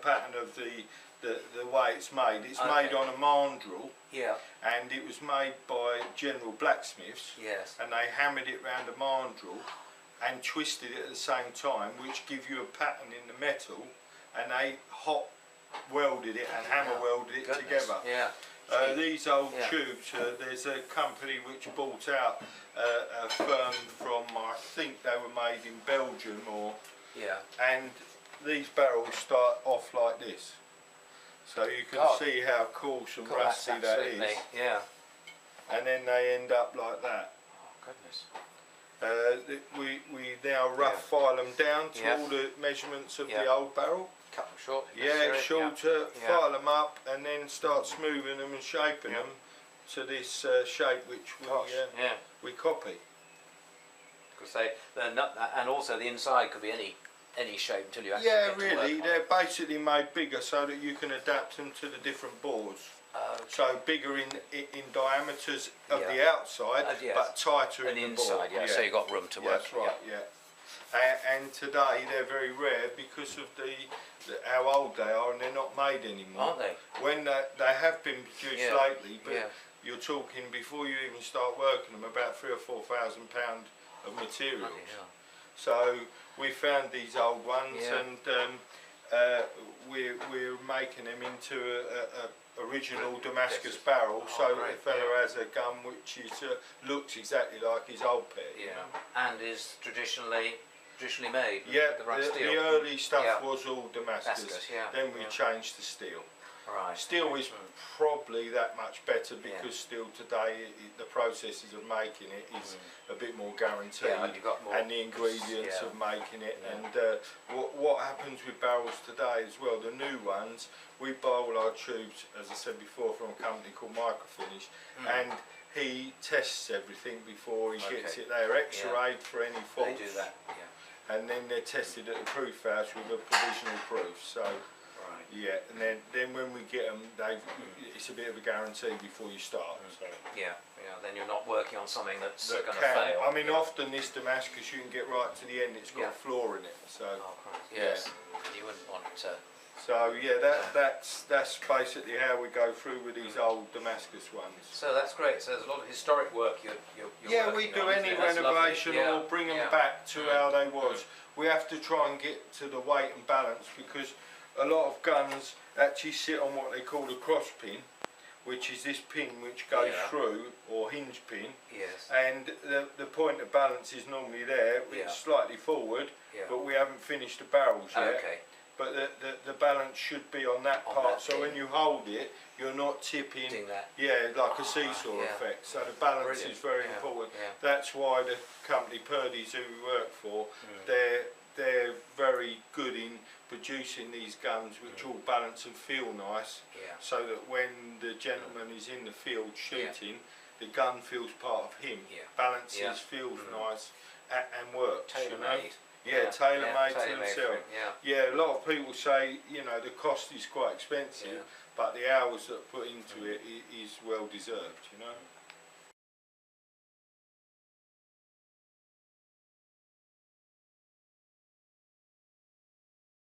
pattern of the way it's made. It's made on a mandrel. Yeah. And it was made by General Blacksmiths. Yes. And they hammered it round a mandrel and twisted it at the same time, which give you a pattern in the metal, and they hot welded it and hammer welded it together. Yeah. These old tubes, there's a company which bought out a firm from, I think they were made in Belgium, and these barrels start off like this. So you can see how coarse and rusty that is. Yeah. And then they end up like that. Oh, goodness. We now rough file them down to all the measurements of the old barrel. Cut them short. Yeah, shorter, file them up, and then start smoothing them and shaping them to this shape which we copy. Because they're not, and also the inside could be any shape until you actually get to really, work they're basically made bigger so that you can adapt them to the different boards. So bigger in diameters of the outside, but tighter in the inside. board. So you've got room to work. That's right. And today they're very rare because of how old they are, and they're not made anymore. Aren't they? When they have been produced lately, but you're talking before you even start working them about £3,000 or £4,000 of materials. So we found these old ones, and we're making them into a original Damascus barrel. So the fella has a gun which looks exactly like his old pair. And is traditionally made. The right steel. The early stuff was all Damascus. Then we changed to steel. Right. Steel is probably that much better because steel today, the processes of making it is a bit more guaranteed, and you've got more and the ingredients of making it. And what happens with barrels today as well, the new ones, we buy all our tubes, as I said before, from a company called Microfinish, and he tests everything before he gets it. They're x-rayed for any faults. They do that, and then they're tested at the proof house with a provisional proof. So. And then when we get them, it's a bit of a guarantee before you start. So. Then you're not working on something that's going to fail. I mean, often this Damascus, you can get right to the end, it's got a flaw in it. So. You wouldn't want to. So that's basically how we go through with these old Damascus ones. So that's great. So there's a lot of historic work you're we do on. any renovation or bring them back to how they was. We have to try and get to the weight and balance, because a lot of guns actually sit on what they call a cross pin, which is this pin which goes through, or hinge pin. And the point of balance is normally there. It's slightly forward, but we haven't finished the barrels yet. But the balance should be on that part. So when you hold it, you're not tipping. Like a seesaw effect. So the balance is very important. That's why the company Purdy's, who we work for, they're very good in producing these guns which all balance and feel nice, so that when the gentleman is in the field shooting, the gun feels part of him, balances, feels nice, and works. Tailor-made. Tailor-made to himself. A lot of people say, the cost is quite expensive, but the hours that are put into it is well deserved,